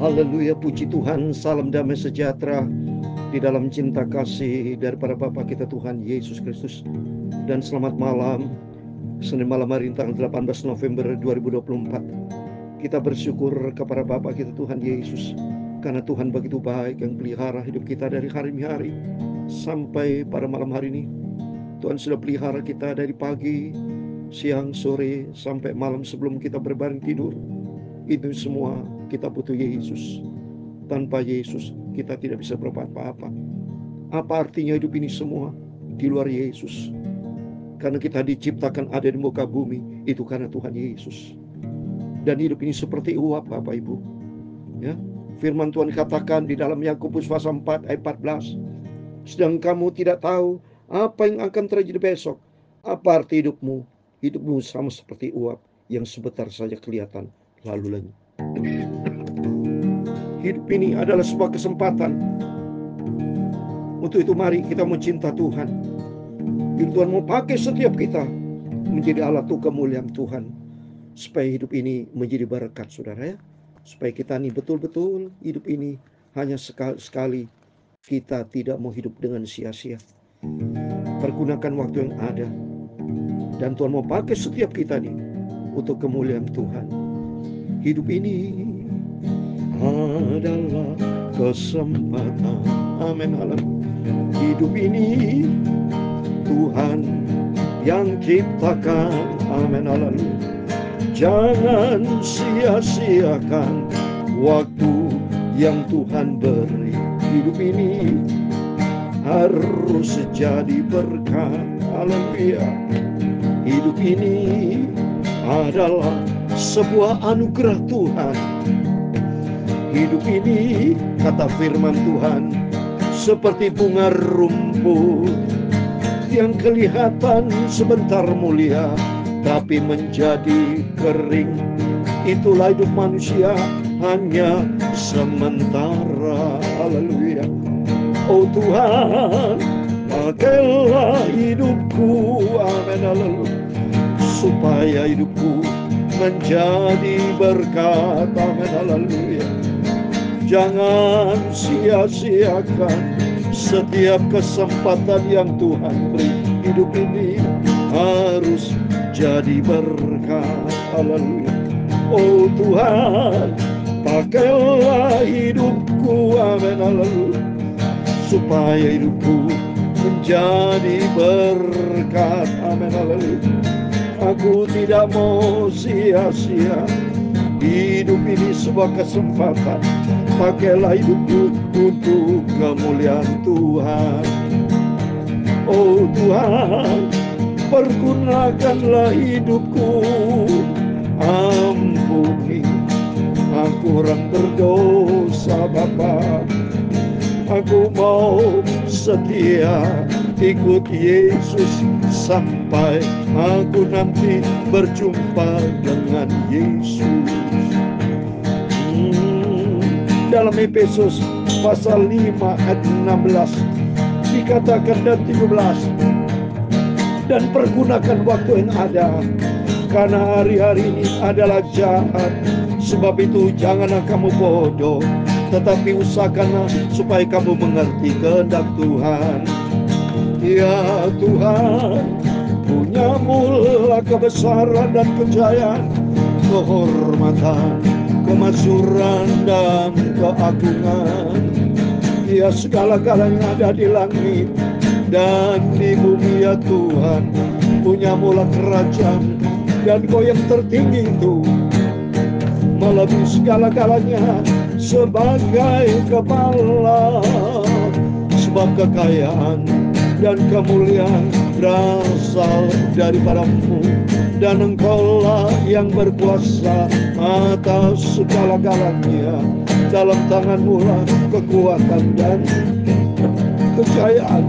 Haleluya, puji Tuhan, salam damai sejahtera di dalam cinta kasih daripada Bapa kita Tuhan Yesus Kristus. Dan selamat malam, Senin malam hari tanggal 18 November 2024. Kita bersyukur kepada Bapa kita Tuhan Yesus, karena Tuhan begitu baik yang pelihara hidup kita dari hari ke hari sampai pada malam hari ini. Tuhan sudah pelihara kita dari pagi, siang, sore, sampai malam sebelum kita berbaring tidur. Itu semua kita butuh Yesus. Tanpa Yesus kita tidak bisa berbuat apa-apa. Apa artinya hidup ini semua di luar Yesus? Karena kita diciptakan ada di muka bumi, itu karena Tuhan Yesus. Dan hidup ini seperti uap, Bapak Ibu. Ya, firman Tuhan katakan di dalam Yakobus pasal 4 ayat 14. Sedang kamu tidak tahu apa yang akan terjadi besok. Apa arti hidupmu? Hidupmu sama seperti uap yang sebentar saja kelihatan lalu lenyap. Hidup ini adalah sebuah kesempatan. Untuk itu mari kita mencinta Tuhan. Tuhan mau pakai setiap kita menjadi alat untuk kemuliaan Tuhan, supaya hidup ini menjadi berkat, saudara ya. Supaya kita ini betul-betul hidup ini hanya sekali. Kita tidak mau hidup dengan sia-sia. Pergunakan waktu yang ada. Dan Tuhan mau pakai setiap kita nih untuk kemuliaan Tuhan. Hidup ini adalah kesempatan. Amin. Hidup ini Tuhan yang ciptakan. Amin. Jangan sia-siakan waktu yang Tuhan beri. Hidup ini harus jadi berkat. Haleluya. Hidup ini adalah sebuah anugerah Tuhan. Hidup ini, kata firman Tuhan, seperti bunga rumput yang kelihatan sebentar mulia, tapi menjadi kering. Itulah hidup manusia, hanya sementara. Haleluya. Oh Tuhan, pakailah hidupku. Amin. Haleluya. Supaya hidupku menjadi berkat. Amin. Haleluya. Jangan sia-siakan setiap kesempatan yang Tuhan beri. Hidup ini harus jadi berkat. Haleluya. Oh Tuhan, pakailah hidupku. Amin. Haleluya. Supaya hidupku menjadi berkat. Amin. Haleluya. Aku tidak mau sia-sia. Hidup ini sebuah kesempatan. Pakailah hidupku untuk kemuliaan Tuhan. Oh Tuhan, pergunakanlah hidupku. Ampuni aku orang berdosa Bapa. Aku mau setia ikut Yesus sampai aku nanti berjumpa dengan Yesus. Dalam Efesus pasal 5 ayat 16 dikatakan dan 17, dan pergunakan waktu yang ada, karena hari-hari ini adalah jahat. Sebab itu janganlah kamu bodoh, tetapi usahakanlah supaya kamu mengerti kehendak Tuhan. Ya Tuhan, punyamulah kebesaran dan kejayaan, kehormatan, kemakmuran dan keagungan. Ya segala-galanya ada di langit dan di bumi ya Tuhan. Punyamulah kerajaan, dan Kau yang tertinggi itu melebihi segala-galanya sebagai kepala. Sebab kekayaan dan kemuliaan berasal daripadamu, dan Engkaulah yang berkuasa atas segala-galanya. Dalam tanganmu lah kekuatan dan kejayaan.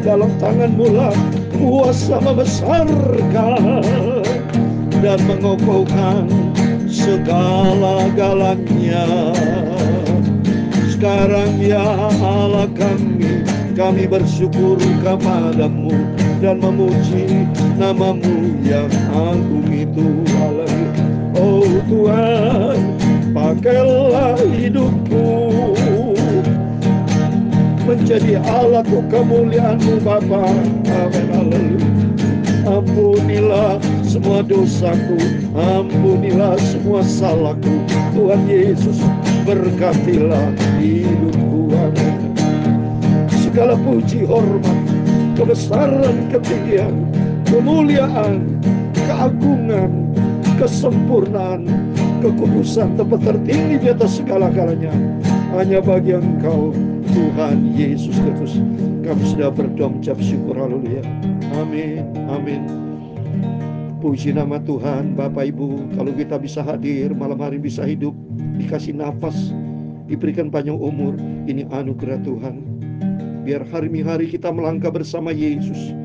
Dalam tanganmu lah kuasa membesarkan dan mengokohkan segala-galanya. Sekarang ya Allah kami bersyukur kepadamu dan memuji namamu yang agung itu. Oh Tuhan, pakailah hidupku menjadi alat kemuliaan-Mu Bapa. Amin. Haleluya. Ampunilah semua dosaku, ampunilah semua salahku. Tuhan Yesus, berkatilah hidupku. Amin. Segala puji, hormat, kebesaran, ketinggian, kemuliaan, keagungan, kesempurnaan, kekudusan, tempat tertinggi di atas segala-galanya hanya bagi Engkau, Tuhan Yesus Kristus. Kami sudah berdoa mengucap syukur. Haleluya. Amin. Amin. Puji nama Tuhan. Bapak Ibu, kalau kita bisa hadir malam hari, bisa hidup, dikasih nafas, diberikan panjang umur, ini anugerah Tuhan. Biar hari-hari kita melangkah bersama Yesus,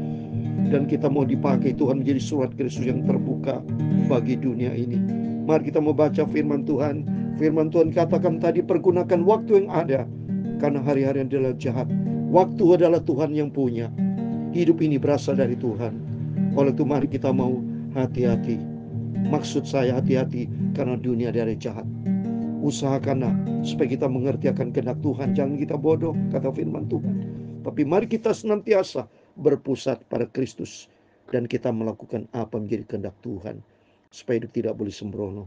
dan kita mau dipakai Tuhan menjadi surat Kristus yang terbuka bagi dunia ini. Mari kita mau baca firman Tuhan. Firman Tuhan katakan tadi, pergunakan waktu yang ada, karena hari-hari adalah jahat. Waktu adalah Tuhan yang punya. Hidup ini berasal dari Tuhan. Oleh itu mari kita mau hati-hati. Maksud saya hati-hati karena dunia dari jahat. Usahakanlah supaya kita mengerti akan kehendak Tuhan. Jangan kita bodoh, kata firman Tuhan. Tapi mari kita senantiasa berpusat pada Kristus, dan kita melakukan apa menjadi kehendak Tuhan, supaya hidup tidak boleh sembrono.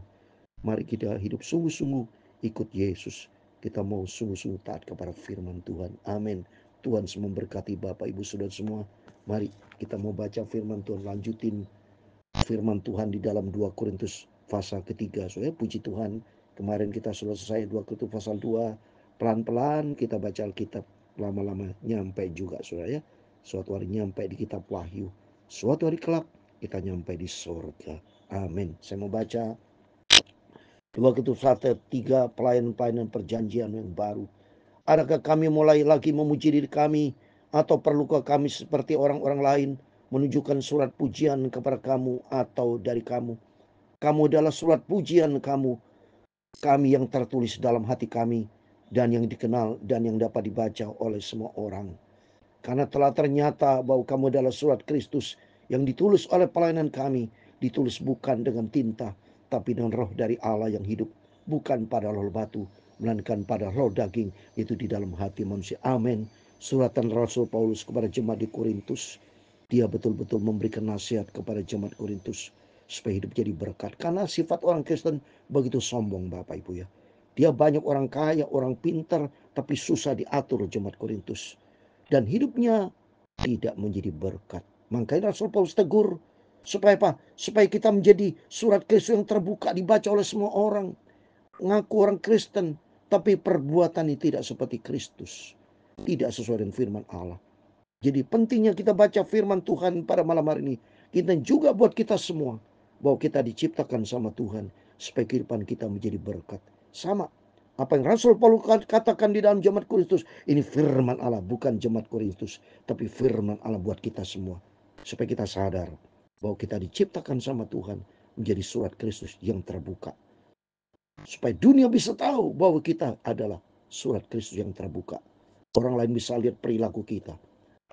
Mari kita hidup sungguh-sungguh ikut Yesus. Kita mau sungguh-sungguh taat kepada firman Tuhan. Amin. Tuhan memberkati Bapak Ibu Saudara semua. Mari kita mau baca firman Tuhan, lanjutin firman Tuhan di dalam 2 Korintus pasal ketiga. Saudara, puji Tuhan. Kemarin kita sudah selesai 2 Korintus pasal 2. Pelan-pelan kita baca Alkitab. Lama-lama nyampe juga, saudara ya. Suatu hari nyampe di kitab Wahyu. Suatu hari kelak kita nyampe di surga. Amin. Saya mau baca 2 Korintus 3, pelayanan-pelayanan perjanjian yang baru. Adakah kami mulai lagi memuji diri kami, atau perlukah kami seperti orang-orang lain menunjukkan surat pujian kepada kamu atau dari kamu? Kamu adalah surat pujian kami yang tertulis dalam hati kami, dan yang dikenal dan yang dapat dibaca oleh semua orang. Karena telah ternyata bahwa kamu adalah surat Kristus yang ditulis oleh pelayanan kami, ditulis bukan dengan tinta, tapi dengan roh dari Allah yang hidup, bukan pada roh batu, melainkan pada roh daging, itu di dalam hati manusia. Amin. Suratan Rasul Paulus kepada jemaat di Korintus. Dia betul-betul memberikan nasihat kepada jemaat Korintus supaya hidup jadi berkat. Karena sifat orang Kristen begitu sombong, Bapak Ibu ya. Dia banyak orang kaya, orang pintar, tapi susah diatur jemaat Korintus. Dan hidupnya tidak menjadi berkat. Makanya Rasul Paulus tegur, supaya apa? Supaya kita menjadi surat Kristus yang terbuka, dibaca oleh semua orang. Ngaku orang Kristen, tapi perbuatannya tidak seperti Kristus. Tidak sesuai dengan firman Allah. Jadi pentingnya kita baca firman Tuhan pada malam hari ini. Kita juga buat kita semua, bahwa kita diciptakan sama Tuhan, supaya kehidupan kita menjadi berkat. Sama apa yang Rasul Paulus katakan di dalam jemaat Korintus. Ini firman Allah, bukan jemaat Korintus, tapi firman Allah buat kita semua. Supaya kita sadar bahwa kita diciptakan sama Tuhan menjadi surat Kristus yang terbuka. Supaya dunia bisa tahu bahwa kita adalah surat Kristus yang terbuka. Orang lain bisa lihat perilaku kita.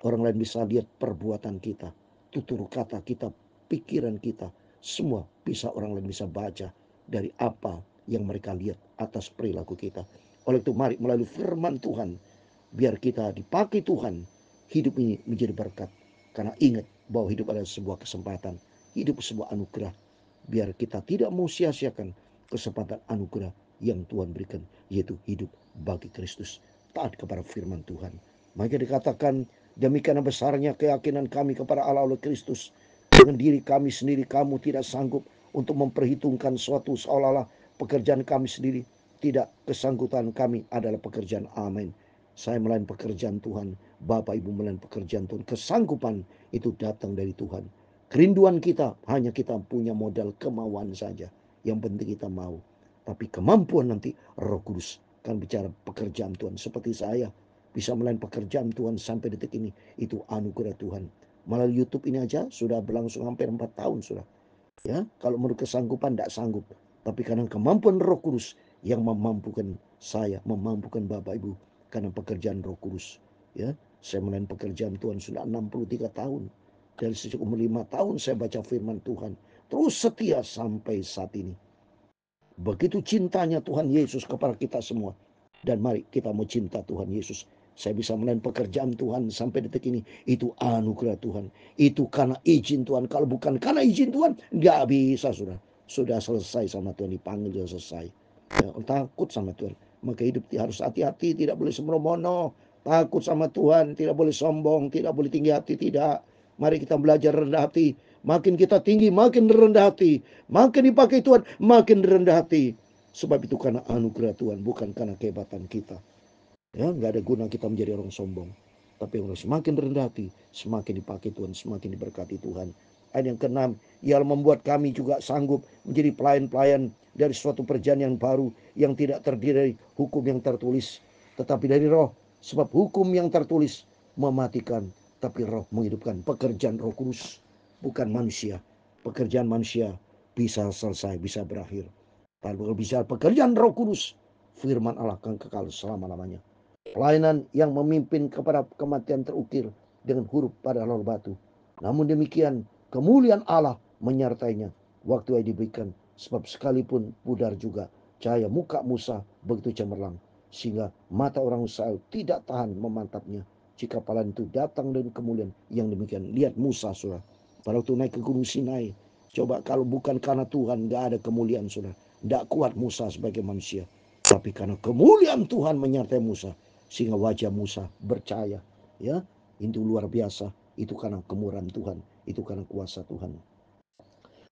Orang lain bisa lihat perbuatan kita, tutur kata kita, pikiran kita. Semua bisa orang lain bisa baca dari apa yang mereka lihat atas perilaku kita. Oleh itu mari melalui firman Tuhan, biar kita dipakai Tuhan, hidup ini menjadi berkat. Karena ingat bahwa hidup adalah sebuah kesempatan, hidup sebuah anugerah. Biar kita tidak mau sia-siakan kesempatan anugerah yang Tuhan berikan, yaitu hidup bagi Kristus, taat kepada firman Tuhan. Maka dikatakan, demikian besarnya keyakinan kami kepada Allah oleh Kristus. Dengan diri kami sendiri kamu tidak sanggup untuk memperhitungkan suatu seolah-olah pekerjaan kami sendiri. Tidak, kesanggupan kami adalah pekerjaan. Amin. Saya melayani pekerjaan Tuhan, Bapak Ibu melayani pekerjaan Tuhan. Kesanggupan itu datang dari Tuhan. Kerinduan kita hanya kita punya modal kemauan saja. Yang penting kita mau. Tapi kemampuan nanti Roh Kudus kan bicara pekerjaan Tuhan. Seperti saya bisa melayani pekerjaan Tuhan sampai detik ini, itu anugerah Tuhan. Melalui YouTube ini aja sudah berlangsung hampir 4 tahun sudah. Ya, kalau menurut kesanggupan tidak sanggup. Tapi karena kemampuan Roh Kudus yang memampukan saya, memampukan Bapak Ibu, karena pekerjaan Roh Kudus. Ya, saya melayani pekerjaan Tuhan sudah 63 tahun. Dari sejak umur 5 tahun saya baca firman Tuhan. Terus setia sampai saat ini. Begitu cintanya Tuhan Yesus kepada kita semua. Dan mari kita mau cinta Tuhan Yesus. Saya bisa melayan pekerjaan Tuhan sampai detik ini. Itu anugerah Tuhan. Itu karena izin Tuhan. Kalau bukan karena izin Tuhan, nggak bisa sudah. Sudah selesai sama Tuhan. Dipanggil sudah selesai. Ya, takut sama Tuhan. Maka hidup harus hati-hati. Tidak boleh sembrono. Takut sama Tuhan. Tidak boleh sombong. Tidak boleh tinggi hati. Tidak. Mari kita belajar rendah hati. Makin kita tinggi, makin rendah hati. Makin dipakai Tuhan, makin rendah hati. Sebab itu karena anugerah Tuhan, bukan karena kehebatan kita. Ya, nggak ada guna kita menjadi orang sombong. Tapi orang semakin rendah hati, semakin dipakai Tuhan, semakin diberkati Tuhan. Ayat yang keenam, ia membuat kami juga sanggup menjadi pelayan-pelayan dari suatu perjanjian yang baru, yang tidak terdiri dari hukum yang tertulis, tetapi dari roh. Sebab hukum yang tertulis mematikan, tapi roh menghidupkan. Pekerjaan Roh Kudus, bukan manusia. Pekerjaan manusia bisa selesai, bisa berakhir. Kalau bisa pekerjaan Roh Kudus, firman Allah akan kekal selama-lamanya. Pelayanan yang memimpin kepada kematian terukir dengan huruf pada lor batu. Namun demikian, kemuliaan Allah menyertainya waktu yang diberikan. Sebab sekalipun pudar juga cahaya muka Musa begitu cemerlang, sehingga mata orang Israel tidak tahan memantapnya. Jika pelayan itu datang dengan kemuliaan yang demikian. Lihat Musa, saudara. Pada waktu naik ke Gunung Sinai. Coba kalau bukan karena Tuhan, gak ada kemuliaan, saudara. Tidak kuat Musa sebagai manusia. Tapi karena kemuliaan Tuhan menyertai Musa, sehingga wajah Musa bercahaya. Ya, itu luar biasa. Itu karena kemurahan Tuhan, itu karena kuasa Tuhan.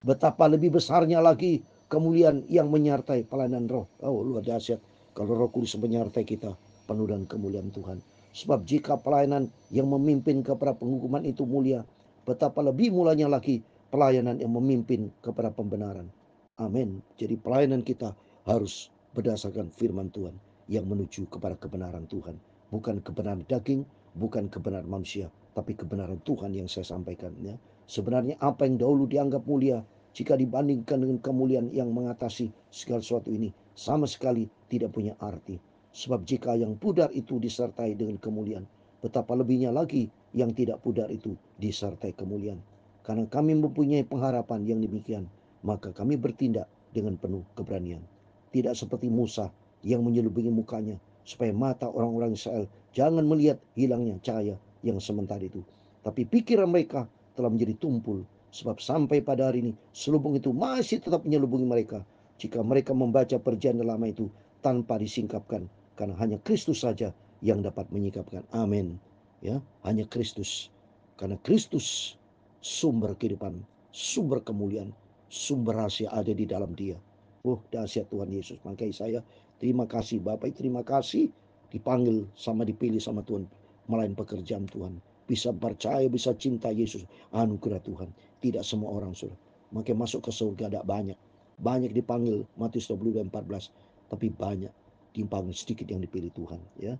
Betapa lebih besarnya lagi kemuliaan yang menyertai pelayanan roh. Oh, luar dahsyat kalau Roh Kudus menyertai kita, penuh dengan kemuliaan Tuhan. Sebab jika pelayanan yang memimpin kepada penghukuman itu mulia, betapa lebih mulanya lagi pelayanan yang memimpin kepada pembenaran. Amin. Jadi pelayanan kita harus berdasarkan firman Tuhan yang menuju kepada kebenaran Tuhan. Bukan kebenaran daging, bukan kebenaran manusia, tapi kebenaran Tuhan yang saya sampaikan. Ya. Sebenarnya apa yang dahulu dianggap mulia, jika dibandingkan dengan kemuliaan yang mengatasi segala sesuatu ini, sama sekali tidak punya arti. Sebab jika yang pudar itu disertai dengan kemuliaan, betapa lebihnya lagi yang tidak pudar itu disertai kemuliaan. Karena kami mempunyai pengharapan yang demikian, maka kami bertindak dengan penuh keberanian. Tidak seperti Musa yang menyelubungi mukanya, supaya mata orang-orang Israel jangan melihat hilangnya cahaya yang sementara itu. Tapi pikiran mereka telah menjadi tumpul. Sebab sampai pada hari ini selubung itu masih tetap menyelubungi mereka. Jika mereka membaca perjanjian lama itu tanpa disingkapkan. Karena hanya Kristus saja yang dapat menyingkapkan. Amin. Ya, hanya Kristus. Karena Kristus sumber kehidupan, sumber kemuliaan, sumber rahasia ada di dalam Dia. Oh, dahsyat Tuhan Yesus. Makanya saya terima kasih Bapak, terima kasih dipanggil sama dipilih sama Tuhan melayan pekerjaan Tuhan. Bisa percaya, bisa cinta Yesus. Anugerah Tuhan. Tidak semua orang, saudara. Makanya masuk ke surga ada banyak. Banyak dipanggil, Matius 22:14. Tapi banyak dipanggil, sedikit yang dipilih Tuhan. Ya.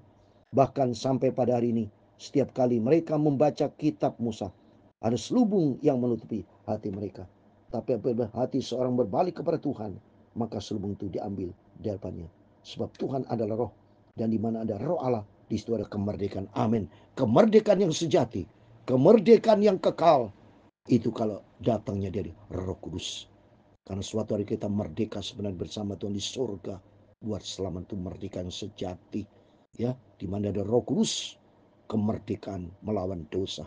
Bahkan sampai pada hari ini, setiap kali mereka membaca kitab Musa, ada selubung yang menutupi hati mereka. Tapi apabila hati seorang berbalik kepada Tuhan, maka selubung itu diambil daripadanya. Sebab Tuhan adalah roh. Dan di mana ada roh Allah, di situ ada kemerdekaan. Amin. Kemerdekaan yang sejati. Kemerdekaan yang kekal. Itu kalau datangnya dari Roh Kudus. Karena suatu hari kita merdeka sebenarnya bersama Tuhan di surga. Buat selamat itu merdeka yang sejati. Ya, di mana ada Roh Kudus, kemerdekaan melawan dosa,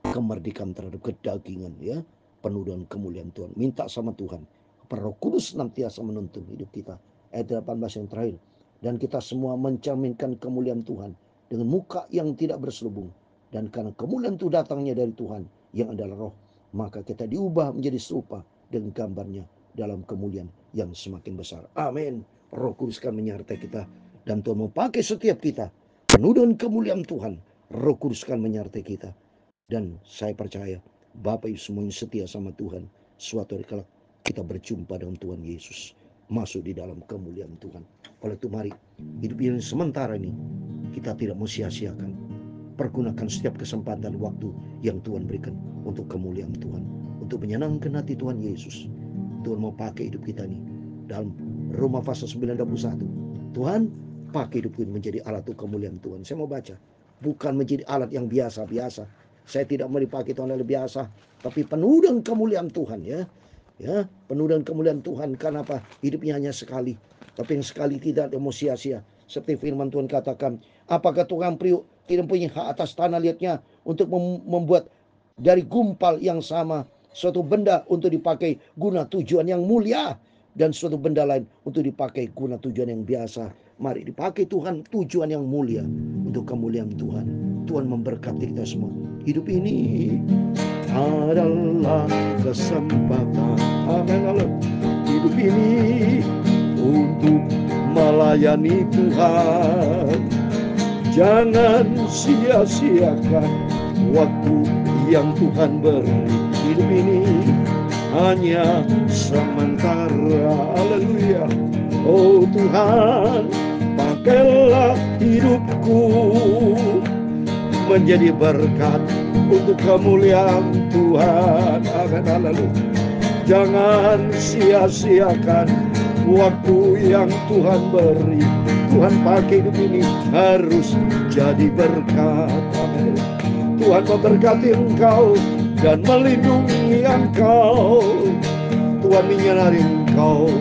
kemerdekaan terhadap kedagingan, ya, penuh dengan kemuliaan Tuhan. Minta sama Tuhan, Roh Kudus senantiasa menuntun hidup kita. Ayat 18 yang terakhir. Dan kita semua mencerminkan kemuliaan Tuhan dengan muka yang tidak berselubung. Dan karena kemuliaan itu datangnya dari Tuhan yang adalah roh, maka kita diubah menjadi serupa dengan gambarnya dalam kemuliaan yang semakin besar. Amin. Roh Kudus kan menyertai kita dan Tuhan mau pakai setiap kita penuh dengan kemuliaan Tuhan. Roh Kudus kan menyertai kita. Dan saya percaya Bapak Ibu semuanya setia sama Tuhan. Suatu hari kala kita berjumpa dengan Tuhan Yesus, masuk di dalam kemuliaan Tuhan. Oleh itu mari hidup yang sementara ini kita tidak mau sia-siakan. Pergunakan setiap kesempatan waktu yang Tuhan berikan untuk kemuliaan Tuhan, untuk menyenangkan hati Tuhan Yesus. Tuhan mau pakai hidup kita ini dalam Roma pasal 9:21. Tuhan, pakai hidup ini menjadi alat untuk kemuliaan Tuhan. Saya mau baca, bukan menjadi alat yang biasa-biasa. Saya tidak mau dipakai Tuhan yang biasa, tapi penuh dengan kemuliaan Tuhan, ya. Ya, penuh dengan kemuliaan Tuhan. Karena apa? Hidupnya hanya sekali. Tapi yang sekali tidak ada mau sia-sia. Seperti firman Tuhan katakan, apakah tukang priuk tidak punya hak atas tanah liatnya untuk membuat dari gumpal yang sama suatu benda untuk dipakai guna tujuan yang mulia, dan suatu benda lain untuk dipakai guna tujuan yang biasa. Mari dipakai Tuhan tujuan yang mulia untuk kemuliaan Tuhan. Tuhan memberkati kita semua. Hidup ini adalah kesempatan. Amin. Hidup ini untuk melayani Tuhan. Jangan sia-siakan waktu yang Tuhan beri. Hidup ini hanya sementara. Haleluya. Oh Tuhan, pakailah hidupku menjadi berkat untuk kemuliaan Tuhan. Amin. Haleluya. Jangan sia-siakan waktu yang Tuhan beri. Tuhan pakai hidup ini harus jadi berkat. Amin. Tuhan memberkati engkau dan melindungi engkau. Tuhan menyinari engkau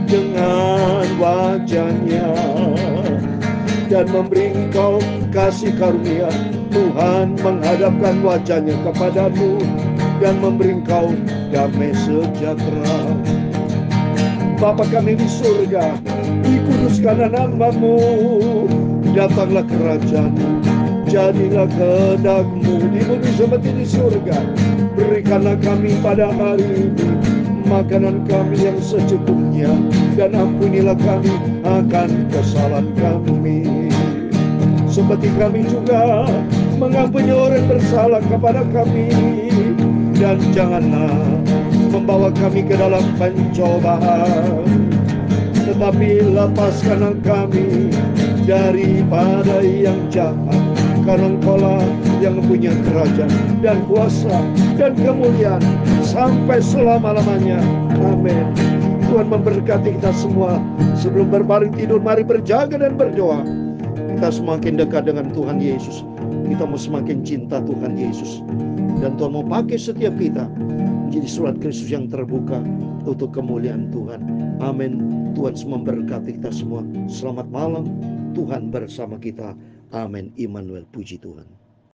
dengan wajah-Nya dan memberi engkau kasih karunia. Tuhan menghadapkan wajah-Nya kepadamu dan memberi engkau damai sejahtera. Bapa kami di surga, dikuduskanlah nama-Mu, datanglah kerajaan-Mu, jadilah kehendak-Mu di bumi seperti di surga. Berikanlah kami pada hari ini makanan kami yang secukupnya, dan ampunilah kami akan kesalahan kami, seperti kami juga mengampuni orang bersalah kepada kami. Dan janganlah membawa kami ke dalam pencobaan, tetapi lepaskanlah kami daripada yang jahat. Karena Engkau-lah yang mempunyai kerajaan dan kuasa dan kemuliaan sampai selama-lamanya. Amin. Tuhan memberkati kita semua. Sebelum berbaring tidur, mari berjaga dan berdoa. Kita semakin dekat dengan Tuhan Yesus. Kita mau semakin cinta Tuhan Yesus. Dan Tuhan mau pakai setiap kita menjadi surat Kristus yang terbuka untuk kemuliaan Tuhan. Amin. Tuhan memberkati kita semua. Selamat malam. Tuhan bersama kita. Amin. Immanuel, puji Tuhan.